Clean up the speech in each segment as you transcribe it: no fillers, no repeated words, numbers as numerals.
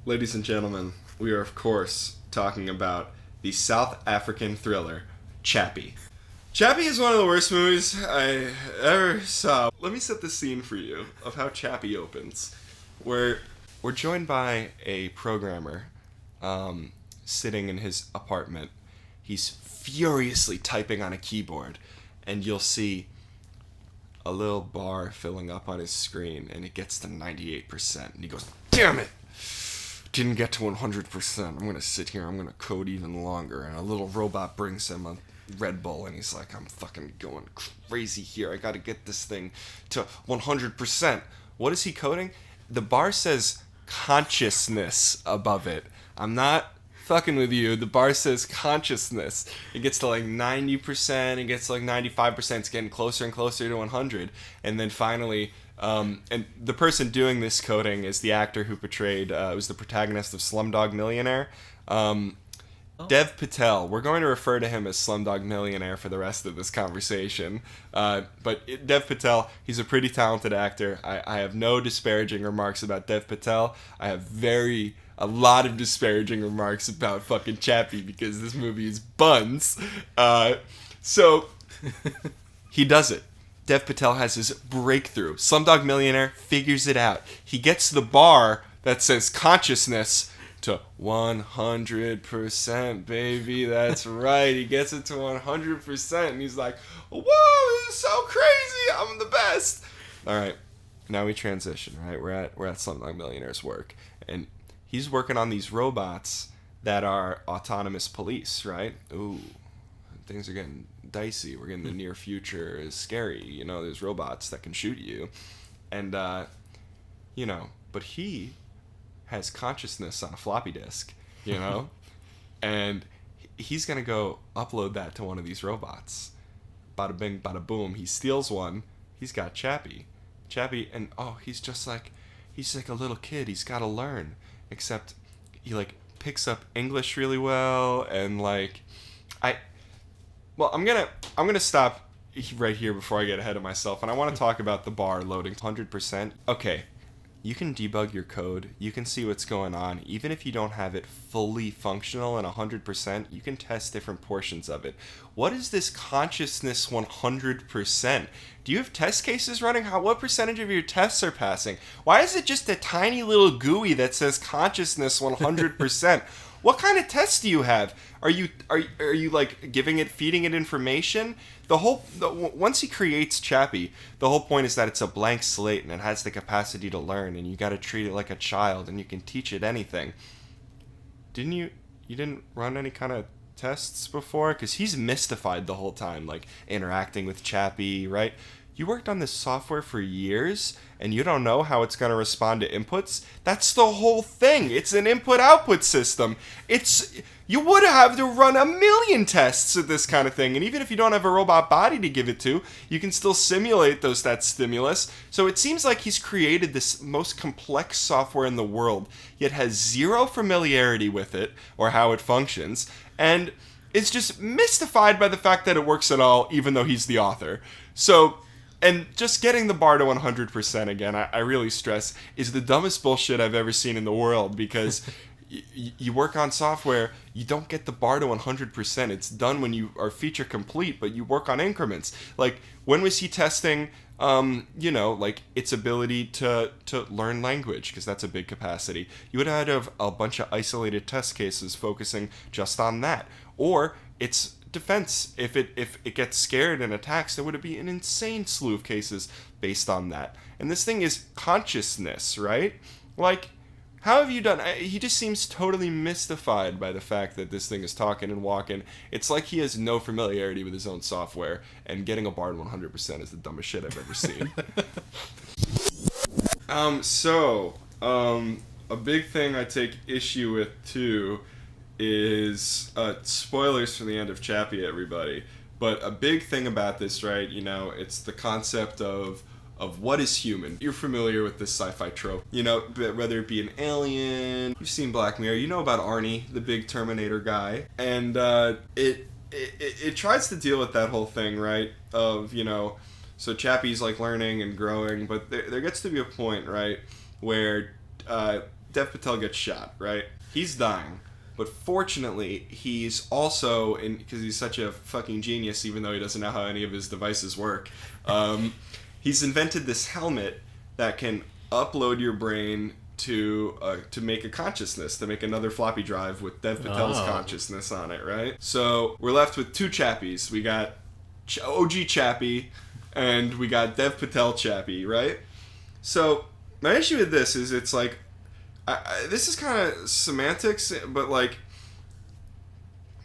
Ladies and gentlemen, we are of course talking about the South African thriller, Chappie. Chappie is one of the worst movies I ever saw. Let me set the scene for you of how Chappie opens. We're joined by a programmer sitting in his apartment. He's furiously typing on a keyboard, and you'll see a little bar filling up on his screen, and it gets to 98%, and he goes, "Damn it! Didn't get to 100%. I'm gonna sit here, I'm gonna code even longer." And a little robot brings him a Red Bull, and he's like, "I'm fucking going crazy here. I gotta get this thing to 100%. What is he coding? The bar says consciousness above it. I'm not fucking with you. The bar says consciousness. It gets to like 90%, it gets to like 95%, it's getting closer and closer to 100. And then finally, and the person doing this coding is the actor who portrayed, was the protagonist of Slumdog Millionaire. Dev Patel. We're going to refer to him as Slumdog Millionaire for the rest of this conversation. Dev Patel, he's a pretty talented actor. I have no disparaging remarks about Dev Patel. I have a lot of disparaging remarks about fucking Chappie because this movie is buns. So he does it. Dev Patel has his breakthrough. Slumdog Millionaire figures it out. He gets the bar that says consciousness to 100%, baby. That's right. He gets it to 100%, and he's like, "Whoa, this is so crazy. I'm the best." All right, now we transition. Right, we're at Slumdog Millionaire's work, and he's working on these robots that are autonomous police. Right? Ooh, things are getting dicey. We're getting the near future is scary. You know, there's robots that can shoot you, and but he has consciousness on a floppy disk, and he's gonna go upload that to one of these robots. Bada bing, bada boom. He steals one. He's got Chappie, and he's like a little kid. He's got to learn, except he like picks up English really well, and I'm gonna stop right here before I get ahead of myself, and I want to talk about the bar loading 100%. Okay. You can debug your code, you can see what's going on, even if you don't have it fully functional and 100%, you can test different portions of it. What is this consciousness 100%? Do you have test cases running? What percentage of your tests are passing? Why is it just a tiny little GUI that says consciousness 100%? What kind of tests do you have? Are you like feeding it information? Once he creates Chappie, the whole point is that it's a blank slate and it has the capacity to learn, and you got to treat it like a child, and you can teach it anything. You didn't run any kind of tests before? Because he's mystified the whole time, like interacting with Chappie, right? You worked on this software for years, and you don't know how it's going to respond to inputs? That's the whole thing. It's an input-output system. You would have to run 1,000,000 tests of this kind of thing, and even if you don't have a robot body to give it to, you can still simulate that stimulus. So it seems like he's created this most complex software in the world, yet has zero familiarity with it or how it functions, and is just mystified by the fact that it works at all, even though he's the author. So... And just getting the bar to 100% again, I really stress, is the dumbest bullshit I've ever seen in the world, because you work on software, you don't get the bar to 100%. It's done when you are feature complete, but you work on increments. Like, when was he testing, its ability to learn language, because that's a big capacity? You would have had a bunch of isolated test cases focusing just on that. Or it's defense. If it gets scared and attacks, there would be an insane slew of cases based on that. And this thing is consciousness, right? Like, how have you done? He just seems totally mystified by the fact that this thing is talking and walking. It's like he has no familiarity with his own software, and getting a bar to 100% is the dumbest shit I've ever seen. A big thing I take issue with too is spoilers for the end of Chappie, everybody. But a big thing about this, right? It's the concept of what is human. You're familiar with this sci-fi trope, whether it be an alien. You've seen Black Mirror. You know about Arnie, the big Terminator guy, and it tries to deal with that whole thing, right? Of so Chappie's like learning and growing, but there gets to be a point, right, where Dev Patel gets shot, right? He's dying. But fortunately, he's also, because he's such a fucking genius, even though he doesn't know how any of his devices work, he's invented this helmet that can upload your brain to make a consciousness, to make another floppy drive with Dev Patel's consciousness on it, right? So we're left with two Chappies. We got OG Chappie, and we got Dev Patel Chappie, right? So my issue with this is it's like, this is kind of semantics, but like,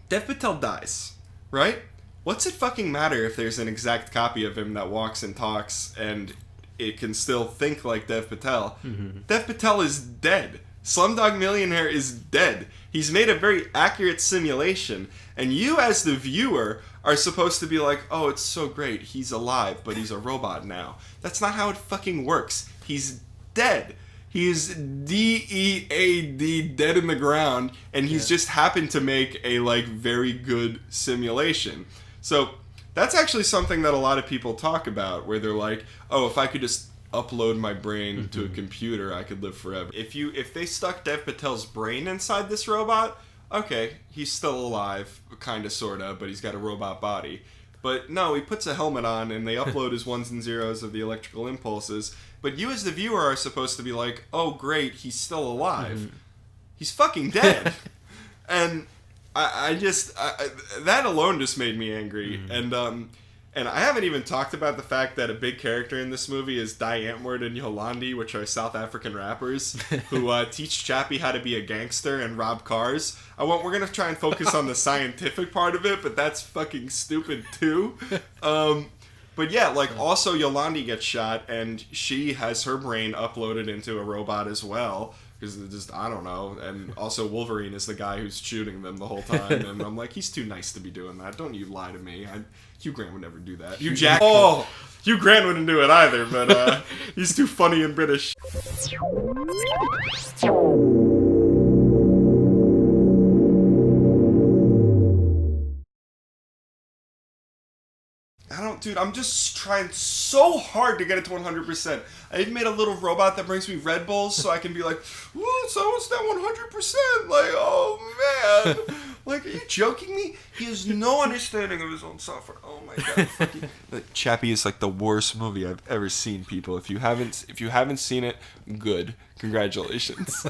Dev Patel dies, right? What's it fucking matter if there's an exact copy of him that walks and talks and it can still think like Dev Patel? Mm-hmm. Dev Patel is dead. Slumdog Millionaire is dead. He's made a very accurate simulation, and you as the viewer are supposed to be like, oh, it's so great, he's alive, but he's a robot now. That's not how it fucking works. He's dead. He's D-E-A-D, dead in the ground, and he's just happened to make a, like, very good simulation. So that's actually something that a lot of people talk about, where they're like, oh, if I could just upload my brain to a computer, I could live forever. If they stuck Dev Patel's brain inside this robot, okay, he's still alive, kinda, sorta, but he's got a robot body. But no, he puts a helmet on, and they upload his ones and zeros of the electrical impulses. But you as the viewer are supposed to be like, oh great, he's still alive. Mm-hmm. He's fucking dead. And I just, that alone just made me angry. Mm-hmm. And I haven't even talked about the fact that a big character in this movie is Die Antwoord and Yolandi, which are South African rappers who teach Chappie how to be a gangster and rob cars. We're going to try and focus on the scientific part of it, but that's fucking stupid too. But yeah, like, also Yolandi gets shot, and she has her brain uploaded into a robot as well, because just, I don't know. And also Wolverine is the guy who's shooting them the whole time, and I'm like, he's too nice to be doing that. Don't you lie to me. Hugh Grant would never do that. Hugh Grant wouldn't do it either, but he's too funny and British. Dude, I'm just trying so hard to get it to 100%. I even made a little robot that brings me Red Bulls so I can be like, ooh, it's almost at 100%. Like, oh, man. Like, are you joking me? He has no understanding of his own software. Oh, my God. Chappie is like the worst movie I've ever seen, people. If you haven't seen it, good. Congratulations.